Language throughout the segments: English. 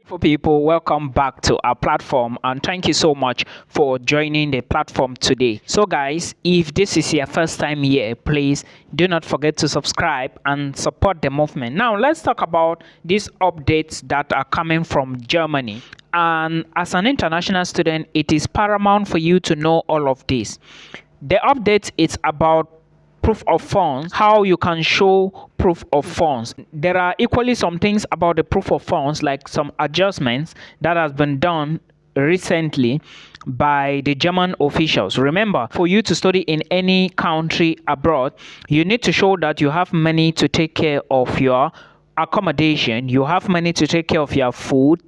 For people, welcome back to our platform and thank you so much for joining the platform today. So guys, if this is your first time here, please do not forget to subscribe and support the movement. Now let's talk about these updates that are coming from Germany. And as an international student, it is paramount for you to know all of this. The update is about proof of funds, how you can show proof of funds. There are equally some things about the proof of funds, like some adjustments that has been done recently by the German officials. Remember, for you to study in any country abroad, you need to show that you have money to take care of your accommodation, you have money to take care of your food,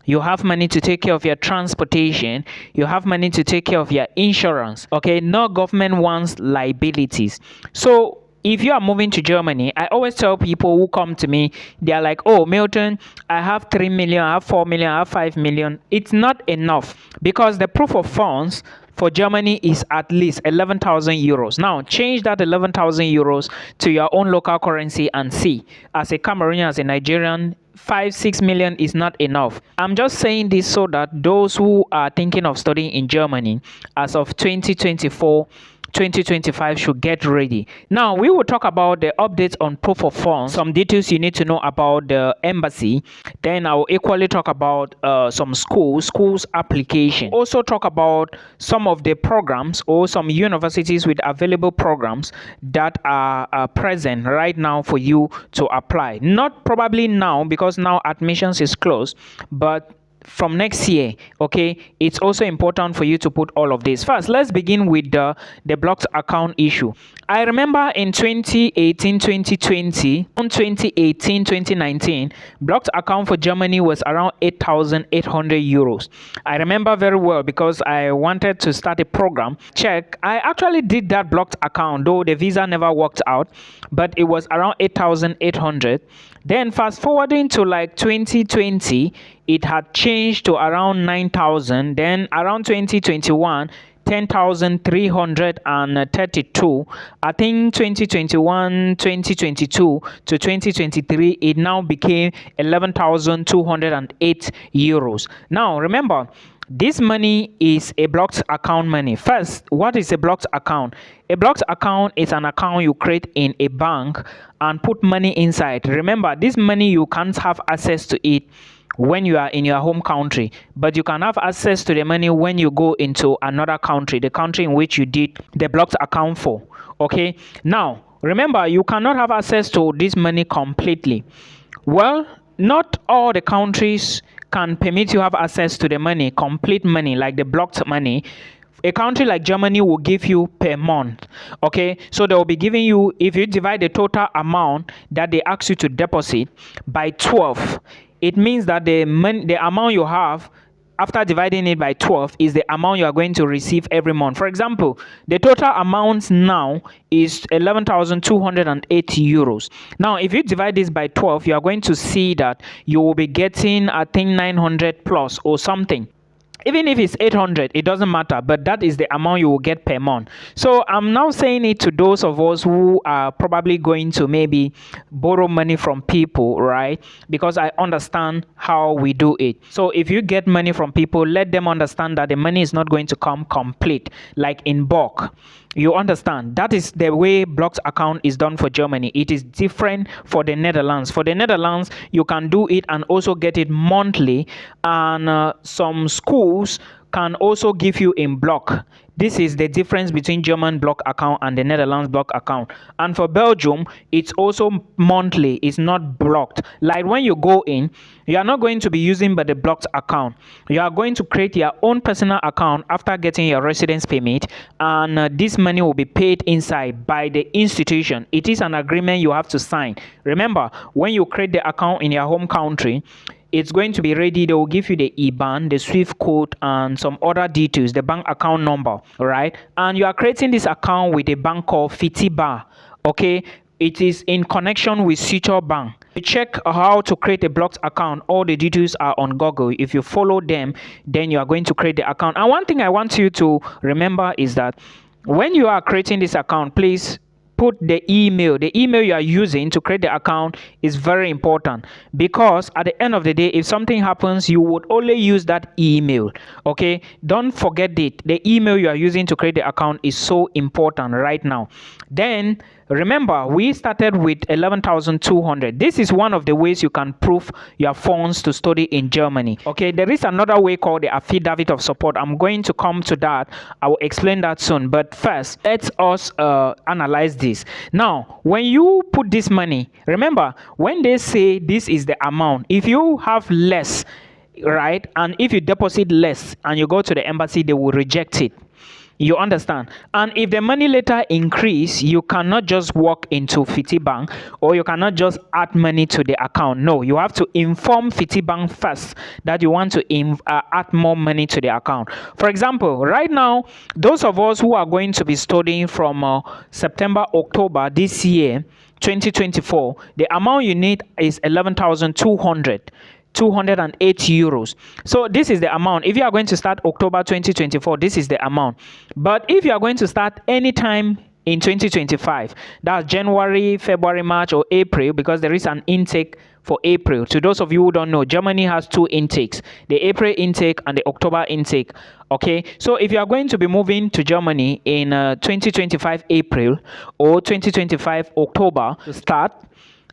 you have money to take care of your transportation, you have money to take care of your insurance. Okay, no government wants liabilities. So if you are moving to Germany, I always tell people who come to me, they are like, oh Milton, I have 3 million, I have 4 million, I have 5 million. It's not enough because the proof of funds for Germany is at least 11,000 euros. Now, change that 11,000 euros to your own local currency and see. As a Cameroonian, as a Nigerian, 5-6 million is not enough. I'm just saying this so that those who are thinking of studying in Germany as of 2025 should get ready. Now we will talk about the updates on proof of funds, some details you need to know about the embassy. Then I will equally talk about some schools application. Also talk about some of the programs or some universities with available programs that are present right now for you to apply. Not probably now because now admissions is closed, but from next year. Okay, it's also important for you to put all of this. First, let's begin with the blocked account issue. I remember in 2018 2020 on 2018 2019, blocked account for Germany was around 8,800 euros. I remember very well because I wanted to start a program. Check, I actually did that blocked account, though the visa never worked out, but it was around 8,800. Then fast forwarding to like 2020, it had changed to around 9,000. Then around 2021, 10,332. I think 2021 2022 to 2023, it now became 11,208 euros. Now remember, this money is a blocked account money. First, what is a blocked account? A blocked account is an account you create in a bank and put money inside. Remember, this money you can't have access to it when you are in your home country, but you can have access to the money when you go into another country, the country in which you did the blocked account for. Okay, now remember, you cannot have access to this money completely. Well, not all the countries can permit you have access to the money, complete money, like the blocked money. A country like Germany will give you per month. Okay, so they will be giving you, if you divide the total amount that they ask you to deposit by 12, it means that the amount you have after dividing it by 12 is the amount you are going to receive every month. For example, the total amount now is 11,280 euros. Now, if you divide this by 12, you are going to see that you will be getting, I think, 900 plus or something. Even if it's 800, it doesn't matter, but that is the amount you will get per month. So I'm now saying it to those of us who are probably going to maybe borrow money from people, right? Because I understand how we do it. So if you get money from people, let them understand that the money is not going to come complete, like in bulk. You understand? That is the way blocked account is done for Germany. It is different for the Netherlands. For the Netherlands, you can do it and also get it monthly, and some schools can also give you in block. This is the difference between German block account and the Netherlands block account. And for Belgium, it's also monthly. It's not blocked. Like when you go in, you are not going to be using but the blocked account. You are going to create your own personal account after getting your residence permit, and this money will be paid inside by the institution. It is an agreement you have to sign. Remember, when you create the account in your home country, it's going to be ready. They will give you the IBAN, the SWIFT code, and some other details, the bank account number, right? And you are creating this account with a bank called Fitiba. Okay, it is in connection with Future Bank. To check how to create a blocked account, all the details are on Google. If you follow them, then you are going to create the account. And one thing I want you to remember is that when you are creating this account, please put the email. The email you are using to create the account is very important, because at the end of the day, if something happens, you would only use that email. Okay, don't forget it. The email you are using to create the account is so important right now. Then remember, we started with 11,200. This is one of the ways you can prove your funds to study in Germany. Okay, there is another way called the affidavit of support. I'm going to come to that. I will explain that soon. But first, let us analyze this. Now, when you put this money, remember, when they say this is the amount, if you have less, right, and if you deposit less and you go to the embassy, they will reject it. You understand? And if the money later increase, you cannot just walk into Citibank, or you cannot just add money to the account. No, you have to inform Citibank first that you want to add more money to the account. For example, right now, those of us who are going to be studying from September, October this year, 2024, the amount you need is 11,200. 208 euros. So this is the amount. If you are going to start October 2024, this is the amount. But if you are going to start anytime in 2025, that's January, February, March, or April, because there is an intake for April. To those of you who don't know, Germany has two intakes, the April intake and the October intake. Okay, so if you are going to be moving to Germany in 2025 April or 2025 October to start,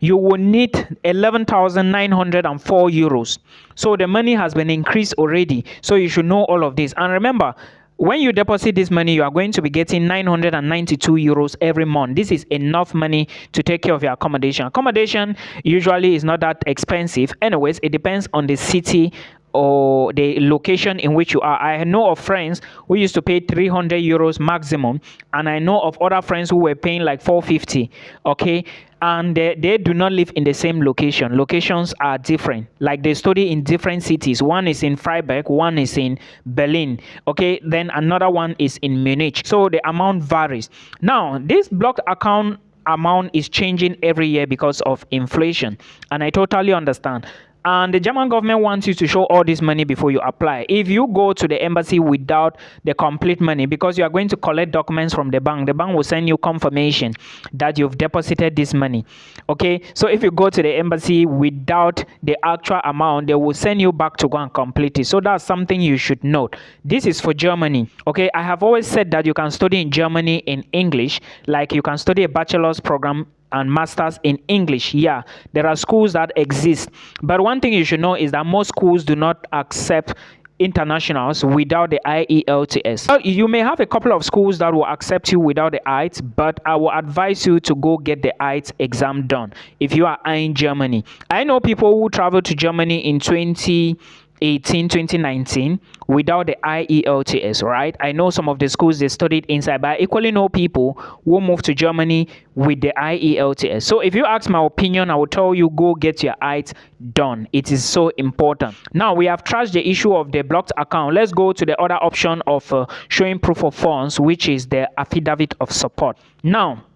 you will need 11,904 euros. So the money has been increased already. So you should know all of this. And remember, when you deposit this money, you are going to be getting 992 euros every month. This is enough money to take care of your accommodation. Accommodation usually is not that expensive. Anyways, it depends on the city or the location in which you are. I know of friends who used to pay 300 euros maximum, and I know of other friends who were paying like 450. Okay, and they do not live in the same location. Locations are different, like they study in different cities. One is in Freiburg, one is in Berlin. Okay, then another one is in Munich. So the amount varies. Now this blocked account amount is changing every year because of inflation, and I totally understand. And the German government wants you to show all this money before you apply. If you go to the embassy without the complete money, because you are going to collect documents from the bank will send you confirmation that you've deposited this money. Okay, so if you go to the embassy without the actual amount, they will send you back to go and complete it. So that's something you should note. This is for Germany. Okay, I have always said that you can study in Germany in English, like you can study a bachelor's program and masters in English. Yeah, there are schools that exist, but one thing you should know is that most schools do not accept internationals without the IELTS. Well, you may have a couple of schools that will accept you without the IELTS, but I will advise you to go get the IELTS exam done if you are in Germany. I know people who traveled to Germany in 2019 without the IELTS, right? I know some of the schools they studied inside, but I equally know people who moved to Germany with the IELTS. So if you ask my opinion, I will tell you go get your IELTS done. It is so important. Now we have trashed the issue of the blocked account. Let's go to the other option of showing proof of funds, which is the affidavit of support. Now,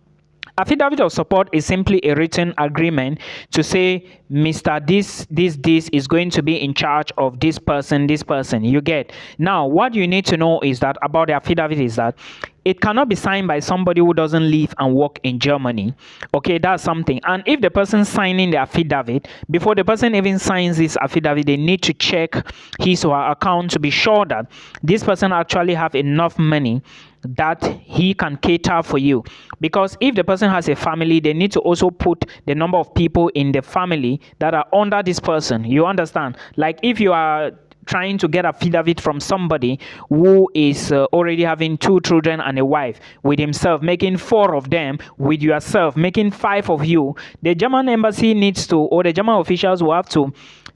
affidavit of support is simply a written agreement to say Mr. This is going to be in charge of this person. You get. Now, what you need to know is that about the affidavit is that it cannot be signed by somebody who doesn't live and work in Germany. Okay, that's something. And if the person signing the affidavit, before the person even signs this affidavit, they need to check his or her account to be sure that this person actually have enough money that he can cater for you. Because if the person has a family, they need to also put the number of people in the family that are under this person. You understand? Like if you are trying to get affidavit from somebody who is already having 2 children and a wife, with himself making 4 of them, with yourself making 5 of you, the German embassy needs to, or the German officials will have to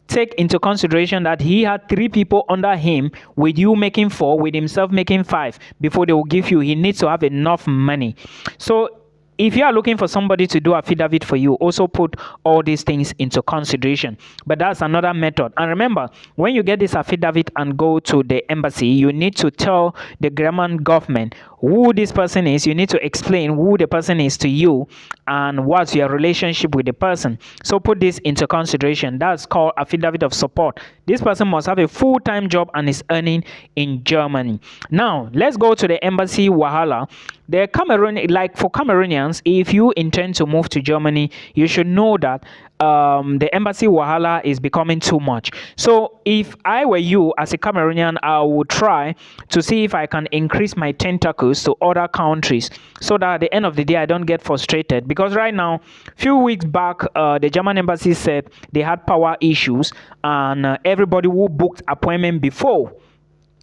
take into consideration that he had 3 people under him, with you making 4, with himself making 5, before they will give you. He needs to have enough money. So if you are looking for somebody to do affidavit for you, also put all these things into consideration. But that's another method. And remember, when you get this affidavit and go to the embassy, you need to tell the German government who this person is. You need to explain who the person is to you and what's your relationship with the person. So put this into consideration. That's called affidavit of support. This person must have a full-time job and is earning in Germany. Now, let's go to the embassy wahala. The Cameroon, like for Cameroonians, if you intend to move to Germany, you should know that the embassy wahala is becoming too much. So if I were you as a Cameroonian, I would try to see if I can increase my tentacles to other countries so that at the end of the day I don't get frustrated. Because right now, few weeks back, the German embassy said they had power issues, and everybody who booked appointment before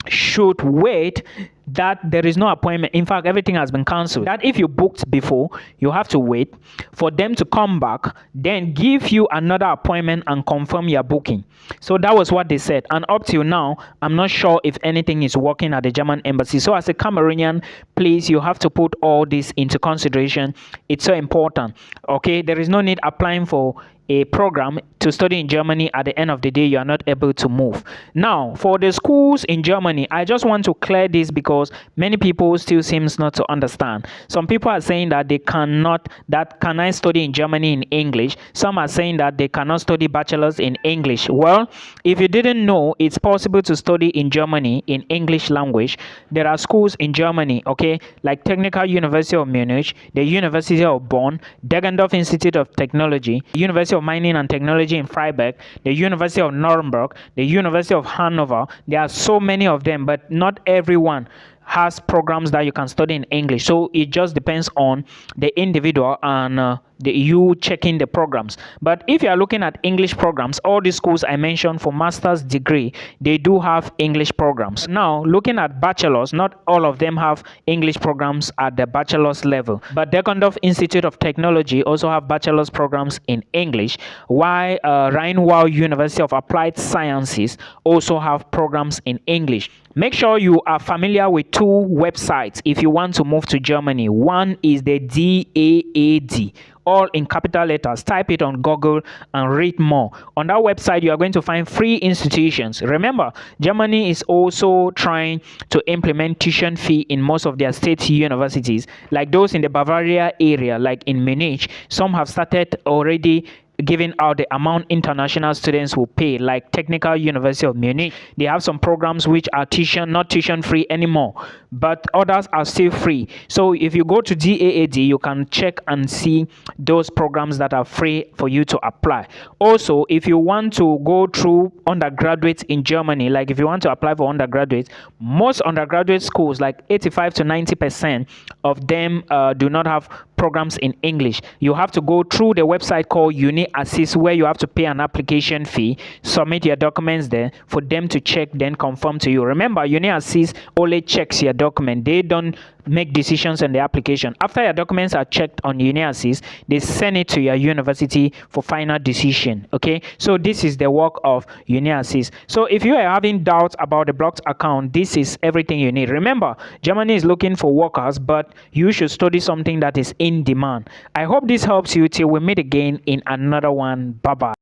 should wait, that there is no appointment. In fact, everything has been cancelled. That if you booked before, you have to wait for them to come back, then give you another appointment and confirm your booking. So that was what they said. And up till now, I'm not sure if anything is working at the German embassy. So as a Cameroonian, please, you have to put all this into consideration. It's so important. Okay, there is no need applying for a program to study in Germany. At the end of the day, you are not able to move. Now, for the schools in Germany, I just want to clear this because many people still seems not to understand. Some people are saying that they cannot, that can I study in Germany in English. Some are saying that they cannot study bachelors in English. Well, if you didn't know, it's possible to study in Germany in English language. There are schools in Germany, okay, like Technical University of Munich, the University of Bonn, Deggendorf Institute of Technology, University of Mining and Technology in Freiburg, the University of Nuremberg, the University of Hanover. There are so many of them, but not everyone has programs that you can study in English. So it just depends on the individual and you checking the programs. But if you are looking at English programs, all the schools I mentioned for master's degree, they do have English programs. Now, looking at bachelors, not all of them have English programs at the bachelor's level. But Deggendorf Institute of Technology also have bachelor's programs in English, while Rhein-Waal University of Applied Sciences also have programs in English. Make sure you are familiar with two websites if you want to move to Germany. One is the DAAD, all in capital letters. Type it on Google and read more. On that website, you are going to find free institutions. Remember, Germany is also trying to implement tuition fee in most of their state universities, like those in the Bavaria area, like in Munich. Some have started already giving out the amount international students will pay, like Technical University of Munich. They have some programs which are not tuition free anymore, but others are still free. So if you go to DAAD, you can check and see those programs that are free for you to apply. Also, if you want to go through undergraduates in Germany, like if you want to apply for undergraduates, most undergraduate schools, like 85 to 90% of them do not have programs in English. You have to go through the website called UniAssist, where you have to pay an application fee, submit your documents there for them to check, then confirm to you. Remember, UniAssist only checks your document. They don't make decisions on the application. After your documents are checked on UniAssist, they send it to your university for final decision. Okay, so this is the work of UniAssist. So if you are having doubts about the blocked account, this is everything you need. Remember, Germany is looking for workers, but you should study something that is in demand. I hope this helps you till we meet again in another one. Bye bye.